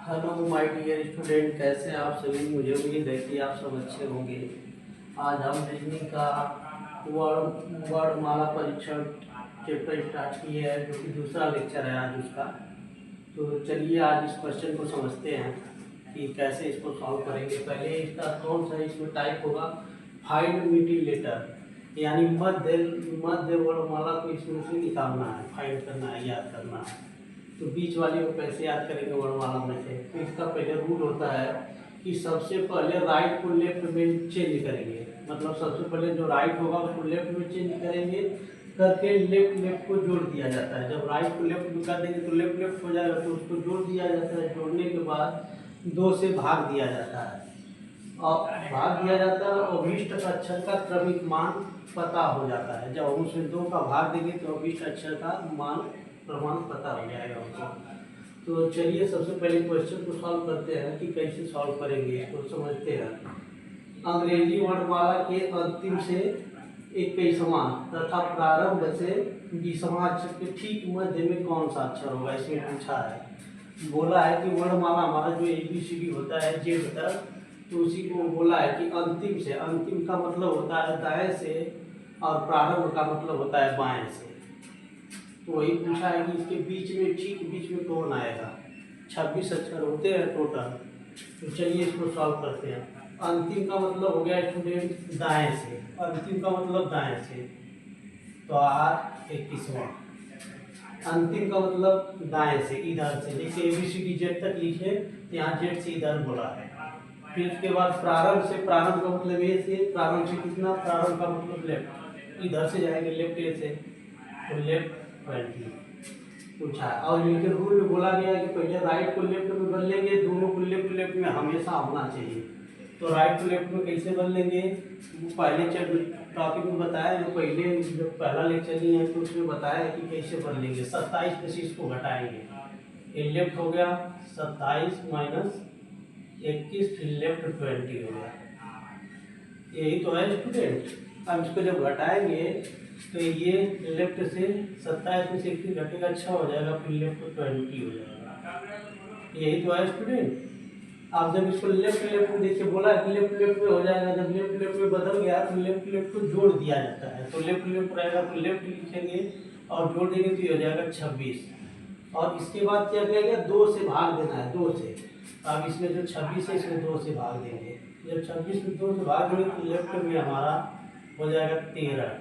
Hello my dear student, कैसे हैं आप सभी। मुझे उम्मीद है कि आप सब अच्छे होंगे। आज हम रीजनिंग का वर्णमाला परीक्षण चैप्टर स्टार्ट किए हैं, जो कि दूसरा लेक्चर है आज उसका। तो चलिए आज इस क्वेश्चन को समझते हैं कि कैसे इसको सॉल्व करेंगे। पहले इसका कौन सा इसमें टाइप होगा, फाइंड मिडिल लेटर, यानी मध्य वर्णमाला को इसमें से निकालना है, फाइंड करना है, याद करना है। तो बीच वाले को कैसे याद करेंगे वर्णमाला में से। तो इसका पहले रूल होता है कि सबसे पहले राइट को लेफ्ट में चेंज करेंगे, मतलब सबसे पहले जो राइट होगा उसको लेफ्ट में चेंज करेंगे, करके लेफ्ट लेफ्ट को जोड़ दिया जाता है। जब राइट को लेफ्ट में कर देंगे तो लेफ्ट लेफ्ट हो जाएगा, तो उसको जोड़ दिया जाता है। जोड़ने के बाद 2 से भाग दिया जाता है, और भाग दिया जाता है और अभिष्ट अक्षर का क्रमिक मान पता हो जाता है। जब हम उसमें 2 का भाग देंगे तो अभिष्ट अक्षर का मान प्रमाण पता हो जाएगा हमको। तो चलिए सबसे पहले क्वेश्चन को सॉल्व करते हैं कि कैसे सॉल्व करेंगे, इसको समझते हैं। अंग्रेजी वर्णमाला के अंतिम से 21वां तथा प्रारंभ से 20वां अक्षर के ठीक मध्य में कौन सा अक्षर होगा, इसमें पूछा है। बोला है कि वर्णमाला हमारा जो ABCD होता है जेड तक, तो उसी को बोला है कि अंतिम से, अंतिम का मतलब होता है दाएं से और प्रारंभ का मतलब होता है बाएं से। तो वही पूछा है कि इसके बीच में, ठीक बीच में कौन आएगा। 26 अक्षर होते हैं टोटल। तो चलिए इसको सॉल्व करते हैं। अंतिम का मतलब हो गया स्टूडेंट दाएं से, अंतिम का मतलब दाएं से, तो R 21वां। अंतिम का मतलब दाएं से, इधर से, जैसे ABCD जेड तक लिखे, यहाँ जेड से इधर बोला है। फिर उसके बाद प्रारंभ से, प्रारंभ का मतलब ए से, प्रारंभ से कितना, प्रारंभ का मतलब लेफ्ट, इधर से जाएंगे लेफ्ट ए से, तो लेफ्ट 20 पूछा है। और इनके रूल में बोला गया है कि पहले राइट को लेफ्ट में बदलेंगे, दोनों को लेफ्ट लेफ्ट में हमेशा होना चाहिए। तो राइट को लेफ्ट में कैसे बदलेंगे, पहले टॉपिक में बताया, जो पहले जो पहला लेक्चर लिए हैं तो उसमें बताया है कि कैसे बदलेंगे। 27 में से इसको घटाएंगे, ये लेफ्ट हो गया 27 माइनस 21, फिर लेफ्ट 20 हो गया। यही तो है स्टूडेंट। अब इसको जब घटाएंगे तो ये लेफ्ट से 27 में से 21 घटेगा 6 हो जाएगा, फिर लेफ्ट 20 हो जाएगा। यही तो है स्टूडेंट। आप जब इसको लेफ्ट लेफ्ट में देखिए, बोला है कि लेफ्ट लेफ्ट में हो जाएगा, जब लेफ्ट लेफ्ट में बदल गया तो लेफ्ट लेफ्ट को जोड़ दिया जाता है। तो लेफ्ट लेफ्ट रहेगा तो लेफ्ट लिखेंगे और जोड़ देंगे तो ये हो जाएगा 26। और इसके बाद क्या करेगा, 2 से भाग देना है, 2 से। अब इसमें जो 26 है इसमें 2 से भाग देंगे। जब 26 में 2 से भाग देंगे तो लेफ्ट में हमारा हो जाएगा 13।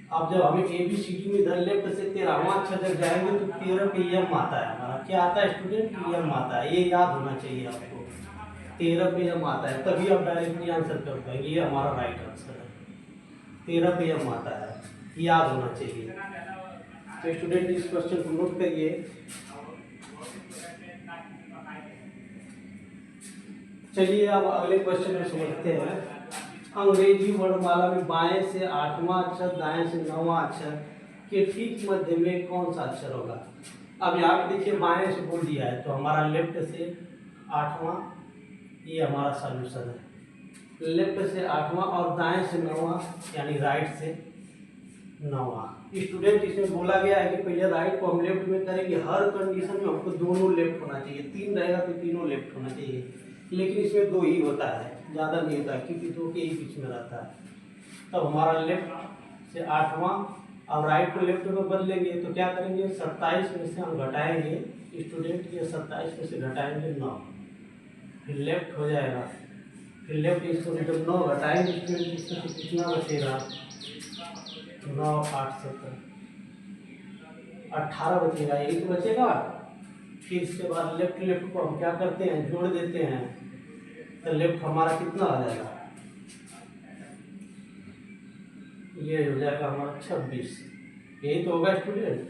अब जब हमें ABCD में इधर लेफ्ट से 13वां अक्षर जब जाएंगे तो 13 पे यम आता है हमारा। क्या आता है स्टूडेंट, यम आता है। ये याद होना चाहिए आपको, 13 पे यम आता है, तभी आप डायरेक्टली आंसर कर पाएंगे। ये हमारा राइट आंसर है, 13 पे यम आता है, याद होना चाहिए। तो स्टूडेंट इस क्वेश्चन को नोट करिए। चलिए अब अगले क्वेश्चन में समझते हैं। अंग्रेजी वर्णमाला में बाएं से 8वां अक्षर, दाएं से 9वां अक्षर के ठीक मध्य में कौन सा अक्षर होगा। अब यहाँ पे देखिए बाएं से बोल दिया है, तो हमारा लेफ्ट से 8वां, ये हमारा सॉल्यूशन है। लेफ्ट से 8वां और दाएं से 9वां, यानी राइट से 9वां। स्टूडेंट इसमें बोला गया है कि पहले राइट को हम लेफ्ट में करेंगे। हर कंडीशन में हमको दोनों लेफ्ट होना चाहिए, 3 रहेगा तो तीनों लेफ्ट होना चाहिए, लेकिन इसमें 2 ही होता है, ज़्यादा नहीं होता, क्योंकि 2 के ही बीच में रहता है। तब हमारा लेफ्ट से 8वां और राइट को लेफ्ट में बदलेंगे तो क्या करेंगे, 27 में से हम घटाएंगे स्टूडेंट, ये 27 में से घटाएंगे 9, फिर लेफ्ट हो जाएगा। फिर लेफ्ट इसको जब 9 घटाएंगे स्टूडेंट, इसमें से कितना बचेगा, 9 8 70 18 बचेगा, यही तो बचेगा। फिर इसके बाद लेफ्ट लेफ्ट को हम क्या करते हैं, जोड़ देते हैं, तो लेफ्ट हमारा कितना आ जाएगा, ये हो जाएगा हमारा 26। यही तो होगा स्टूडेंट,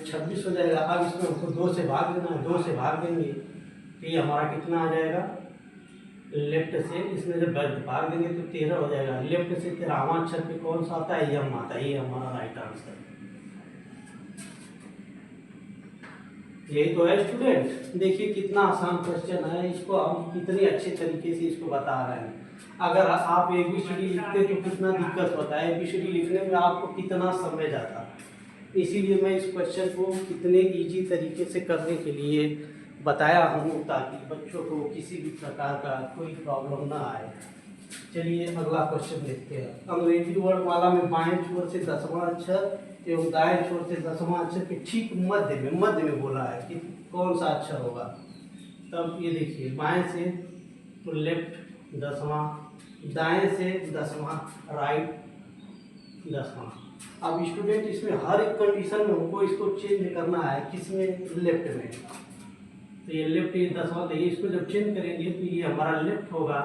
26 हो जाएगा। अब इसमें हमको 2 से भाग देना है, 2 से भाग देंगे तो ये हमारा कितना आ जाएगा, लेफ्ट से इसमें जब भाग देंगे तो 13 हो जाएगा। लेफ्ट से 13वां अक्षर पे कौन सा आता है, यम आता है, ये हमारा राइट आंसर है। यही तो है स्टूडेंट। देखिए कितना आसान क्वेश्चन है, इसको हम कितने अच्छे तरीके से इसको बता रहे हैं। अगर आप ABCD लिखते तो कितना दिक्कत होता है, ABCD लिखने में आपको कितना समय जाता। इसीलिए मैं इस क्वेश्चन को कितने इजी तरीके से करने के लिए बताया हूँ ताकि बच्चों को किसी भी प्रकार का कोई प्रॉब्लम ना आए। चलिए अगला क्वेश्चन देखते हैं। अंग्रेजी वर्णमाला में बाएं छोर से 10वां अक्षर एवं दाएं छोर से 10वां अक्षर के ठीक मध्य में बोला है कि कौन सा अक्षर होगा। तब ये देखिए, बाएं से तो लेफ्ट 10वां, दाएं से 10वां, राइट 10वां। अब स्टूडेंट इसमें हर एक कंडीशन में हमको इसको चेंज करना है, किसमें? लेफ्ट में। तो ये लेफ्ट, ये 10वां, तो ये इसको जब चेंज करेंगे तो ये हमारा लेफ्ट होगा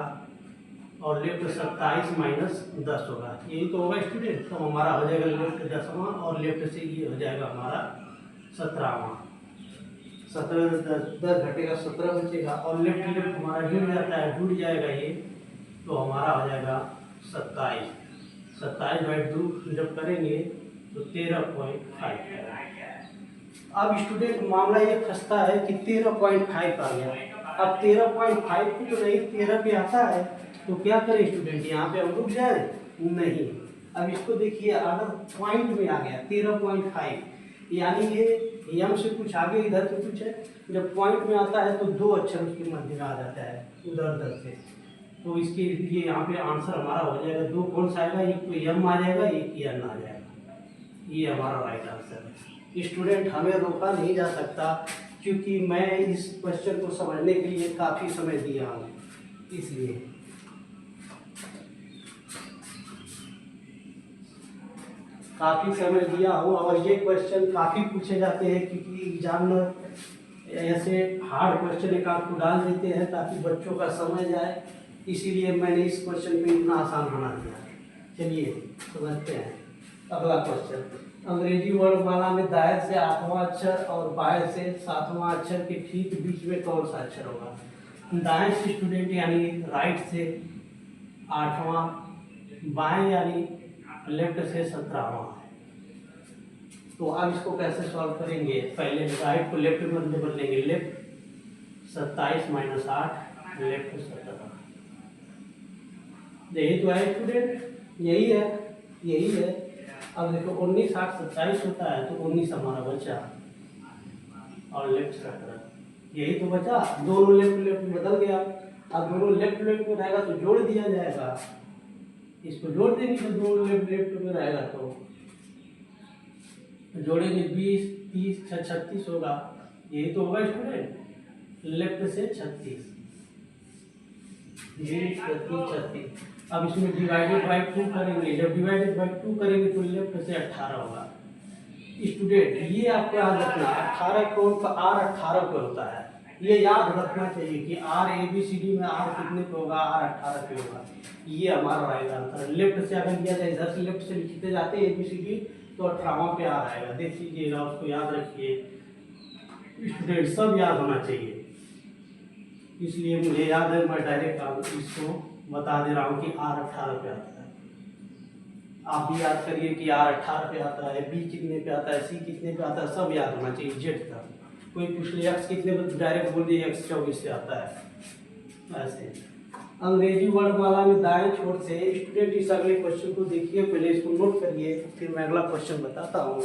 और लेफ्ट 27 माइनस 10 होगा। यही तो होगा स्टूडेंट। तो हमारा हो जाएगा लेफ्ट 10वां और लेफ्ट से ये हो जाएगा हमारा 17वां। 10 घटेगा 17 बचेगा और लेफ्ट हमारा जुड़ जाता है, जुड़ जाएगा ये, तो हमारा हो जाएगा 27। 27/2 जब करेंगे तो 13.5। अब स्टूडेंट मामला ये फंसता है कि 13.5 आ गया। अब 13.5 को तो नहीं 13 पे आता है, तो क्या करें स्टूडेंट? यहाँ पे हम रुक जाए? नहीं। अब इसको देखिए, अगर पॉइंट में आ गया 13.5, यानी ये यम से कुछ आगे इधर से कुछ है, जब पॉइंट में आता है तो 2 अक्षर उसके मध्य में आ जाता है उधर उधर से। तो इसके लिए यहाँ पे आंसर हमारा हो जाएगा 2, कौन सा आएगा? एक तो यम आ जाएगा, एक यन आ जाएगा। ये हमारा राइट आंसर है। स्टूडेंट हमें रोका नहीं जा सकता, क्योंकि मैं इस क्वेश्चन को समझने के लिए काफ़ी समय दिया हूँ, इसलिए। काफ़ी समय दिया हूँ और ये क्वेश्चन काफ़ी पूछे जाते हैं, क्योंकि एग्जामिनर ऐसे हार्ड क्वेश्चन एक आपको डाल देते हैं ताकि बच्चों का समझ जाए, इसीलिए मैंने इस क्वेश्चन को इतना आसान बना दिया। चलिए समझते हैं अगला क्वेश्चन। अंग्रेजी वर्णमाला में दाएं से 8वां अक्षर और बाएं से 7वां अक्षर के ठीक बीच में कौन सा अक्षर होगा? दाएं से स्टूडेंट यानी राइट से 8वां, बाएं यानी लेफ्ट से 17वां। तो अब इसको कैसे सॉल्व करेंगे? पहले राइट को लेफ्ट में बदलेंगे, लेफ्ट 27 माइनस 8, लेफ्ट 17। यही तो है स्टूडेंट, यही है, यही है। अब देखो 19 8 27 होता है, तो 19 हमारा बचा और लेफ्ट 17, यही तो बचा। दोनों लेफ्ट बदल गया। अब दोनों लेफ्ट में रहेगा तो जोड़ दिया जाएगा, इसको जोड़ देंगे तो दोनों लेफ्ट में रहेगा तो जोड़ेंगे 20 30 36 होगा। यही तो होगा स्टूडेंट, लेफ्ट से 36, 20 30 36। अब इसमें डिवाइडेड बाई 2 करेंगे, जब डिवाइडेड बाई 2 करेंगे तो लेफ्ट से 18 होगा। स्टूडेंट ये आपको याद रखना, 18 कौन का? R 18 पे होता है। ये याद रखना चाहिए कि R ABCD में R कितने पे होगा? R 18 पे होगा। ये हमारा राइट आंसर है। लेफ्ट से अगर लिया जाए, इधर से लेफ्ट से लिखते जाते हैं ABCD, तो 18वां पे R आएगा। देख लीजिएगा, उसको याद रखिए स्टूडेंट, सब याद होना चाहिए। इसलिए मुझे याद है, मैं डायरेक्ट इसको बता दे रहा हूँ कि R 18 पे आता है। आप भी याद करिए कि R 18 पे आता है, B कितने पे आता है, C कितने पे आता है, सब याद होना चाहिए Z का। कोई पूछ ले X कितने पे, डायरेक्ट बोल दिए X 24 से आता है। ऐसे अंग्रेजी वर्णमाला में दाएं छोर से, स्टूडेंट इस अगले क्वेश्चन को देखिए, पहले इसको नोट करिए, फिर मैं अगला क्वेश्चन बताता हूँ।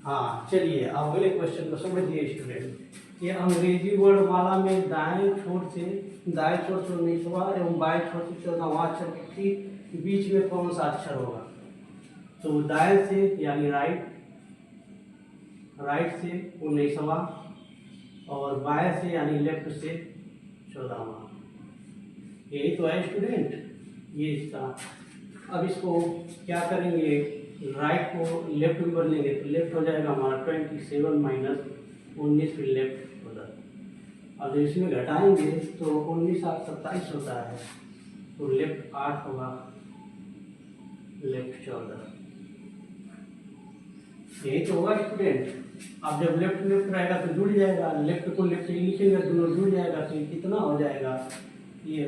हाँ चलिए अगले क्वेश्चन को समझिए स्टूडेंट। ये अंग्रेजी वर्णमाला में दाएं छोर से 19वां एवं बाएं छोर से 14वां अक्षर के ठीक बीच में कौन सा अक्षर होगा? तो दाएं से यानी राइट से 19वां और बाएं से यानी लेफ्ट से 14वां। यही तो है स्टूडेंट, ये इसका। अब इसको क्या करेंगे? राइट को लेफ्ट में बदलेंगे तो लेफ्ट हो जाएगा हमारा 27 माइनस 19, फिर लेफ्ट होगा। अब इसमें घटाएंगे तो 19 8 27 होता है, तो लेफ्ट 8 होगा, लेफ्ट 14। यही तो होगा स्टूडेंट। अब जब लेफ्ट रहेगा तो जुड़ जाएगा, लेफ्ट को लेफ्ट से लिखेंगे, दोनों जुड़ जाएगा, तो ये कितना हो जाएगा? ये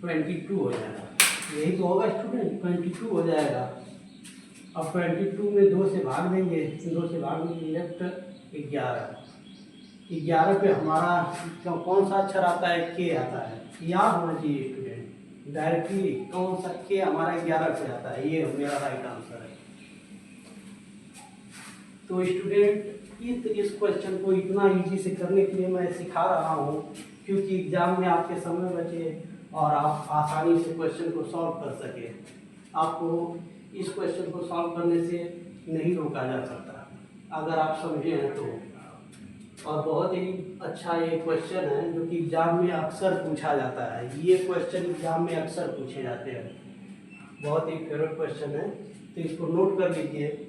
22 हो जाएगा। यही तो होगा स्टूडेंट, 22 हो जाएगा। अब 22 में 2 से भाग देंगे, 2 से भाग देंगे, लेफ्ट 11 पे हमारा कौन सा अक्षर आता है? के आता है। याद होना चाहिए स्टूडेंट, डायरेक्टली कौन सा के हमारा 11 पे आता है। ये मेरा राइट आंसर है। तो स्टूडेंट इस क्वेश्चन को इतना इजी से करने के लिए मैं सिखा रहा हूँ क्योंकि एग्जाम में आपके समय बचे और आप आसानी से क्वेश्चन को सॉल्व कर सके। आपको इस क्वेश्चन को सॉल्व करने से नहीं रोका जा सकता अगर आप समझे हैं तो। और बहुत ही अच्छा ये क्वेश्चन है जो कि एग्जाम में अक्सर पूछा जाता है। ये क्वेश्चन एग्जाम में अक्सर पूछे जाते हैं, बहुत ही फेवरेट क्वेश्चन है, तो इसको नोट कर लीजिए।